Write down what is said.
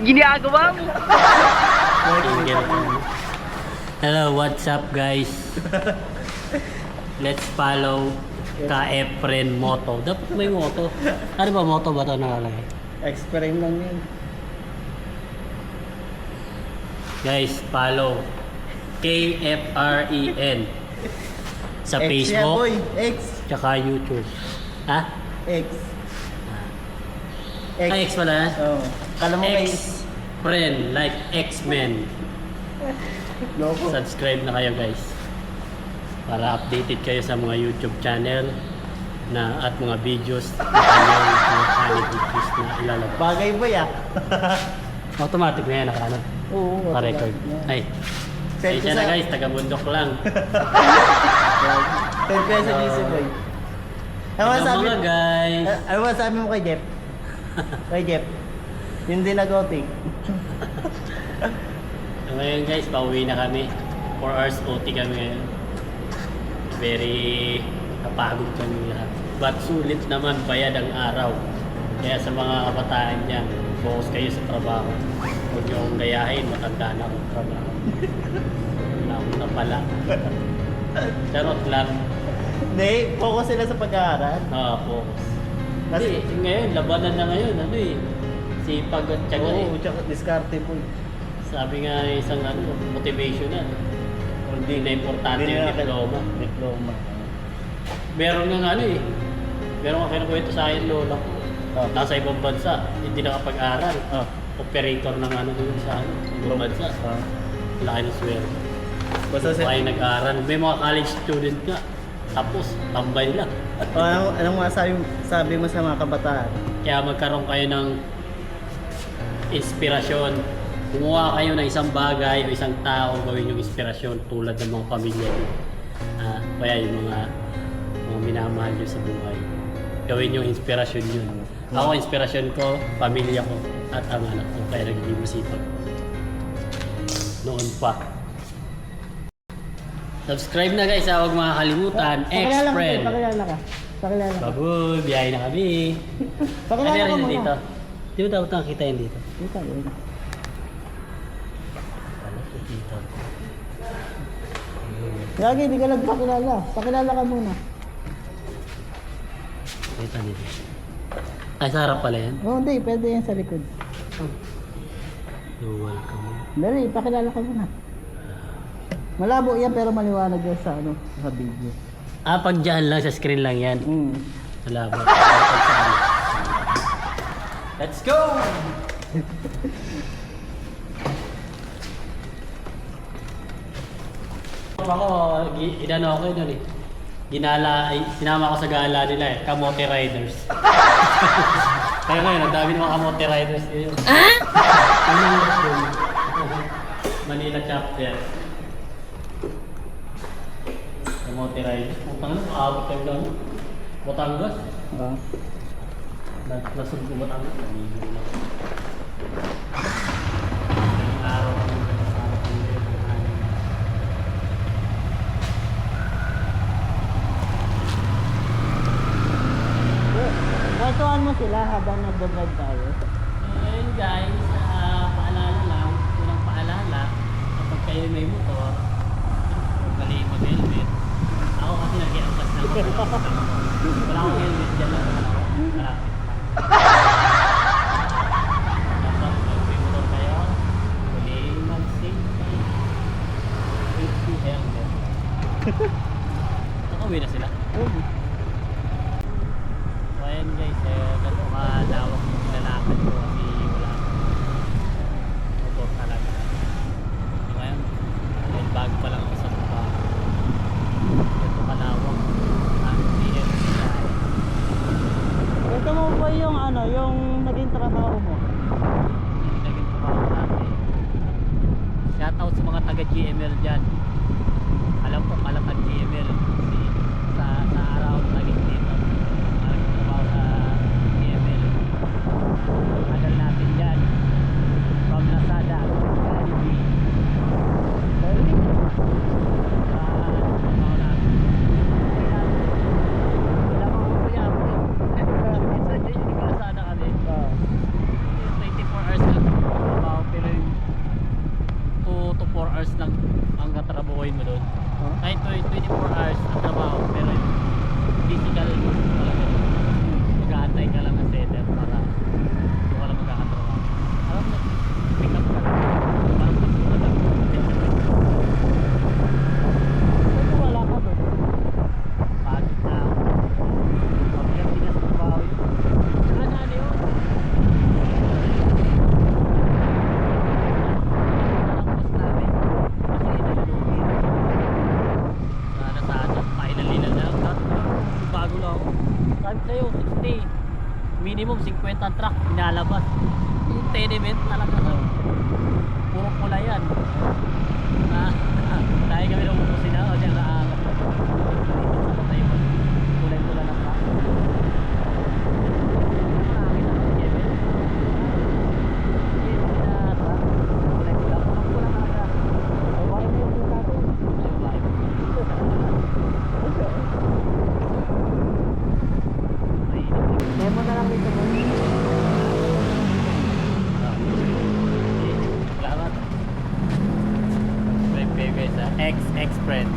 Ginagawa mo. Hello, what's up guys? Let's follow Ka Efren Moto. Dapat may moto. Ano ba moto ba ito nakalagay? Experiment lang yun. Guys, follow KFREN sa X yan, Facebook boy. X. tsaka YouTube. Ha? X. Ay, X pala yan? Oo. Kala mo may... X friend like X-Men. Loko. Subscribe na kayo guys para updated kayo sa mga YouTube channel na at mga videos na kanyang mga funny videos na ilalabas. Bagay ba ya? Automatic na yan, nakaano? Oo. Naka-record. Ay, Send ko siya na sa... guys, taga-bundok lang. Send ko yan sa GC boy. Ano Tignan masabi? mo nga guys. Ano masabi mo kay Jeff? Kay Jeff? Yung dinagotik. So, ngayon guys, pauwi na kami. 4 hours OT kami ngayon. Very kapagod kami lahat. But sulit naman bayad ang araw. Kaya sa mga kabataan dyan, focus kayo sa trabaho. Huwag nyo akong gayahin, matanda na akong trabaho. Wala akong napala. Charot lang. Hindi, focus sila sa pag-aaral. Focus. Kasi Kasi- ngayon, labanan na ngayon. Ano eh, sipag at tiyaga eh. Oo, tsaka diskarte po. Sabi nga isang motivational. Hindi na importante yung diploma. Diploma. Meron nga ano eh. Meron nga kinukwento sa akin lola ko. Oh. Nasa ibang bansa, hindi nakapag-aral. Oh. Operator ng ano doon sa ano, ibang bansa. Ah. Laki ng sweldo. Basta So, ay nag-aral. May mga college student nga. Tapos, tambay lang. anong sabi mo sa mga kabataan? Kaya magkaroon kayo ng inspirasyon. Kumuha kayo ng isang bagay o isang tao, gawin yung inspirasyon tulad ng mga pamilya nyo. Kaya yung mga minamahal nyo sa buhay. Gawin yung inspirasyon yun. Ako, inspirasyon ko, pamilya ko, at ang anak ko. Kaya nagiging masipag. Noon pa. Subscribe na guys, huwag makakalimutan. X-Friend. Pakilala ka. Pakilala ka. Baboy, biyahe na kami. Pakilala ka Ano muna. dito? Di ba dapat nakita yun dito? Dito, yun. Dito. Lagi, hindi ka nagpakilala. Pakilala ka muna. Dito, dito. Ay, sa harap pala yan. Oo, hindi. Pwede yan sa likod. You're welcome. Dali, pakilala ka muna. Malabo yan pero maliwanag yan sa sa video. Pag dyan lang, sa screen lang yan. Wala ba? Let's go! Ako, inano ako yun eh. Sinama ko sa gala nila eh, Kamote Riders. Kaya ngayon, ang dami naman Kamote Riders yun. Manila chapter. Kamote Riders. Putang na, maabot kayo lang. Batangas. Nasod ko Batangas. Naligo lang. Araw kami kasama kami. Kwentuhan mo sila habang nag-drive tayo. Ayun guys, paalala lang, unang paalala, kapag kayo may motor, huwag mali mag-helmet. Ako kasi nag-i-angkas na ako. Wala akong helmet dyan lang naman ako. Malapit lang. Dapat pag may motor kayo, huling mag-safety. Safety helmet. Nakauwi na sila. So ayan guys, ganito kalawak yung pinalakad ko kasi wala motor talaga. So ngayon, dahil bago pa lang ako sa mukha, ganito kalawak ang PM nila. Ito mo ba yung yung naging trabaho mo? Yung naging trabaho natin. Shoutout sa mga taga-GML dyan. Alam ko pala taga-GML kasi sa araw naging dito. Nagtrabaho sa GML. Tagal natin dyan. From Lazada, Jollibee. Trabaho natin. Wala mga kuya po. Lazada kami. 24 hours inalabas. Yung tenement talaga na. Puro pula yan. Dahil kami nung kusina o dyan na kulay-pula ng pa. Marami na ng Kevin. Kulay-pula. Purong-pula talaga. Babae mo yung pula ko. Babae mo. Demo na lang dito. Salamat. Bye guys, ex-friend.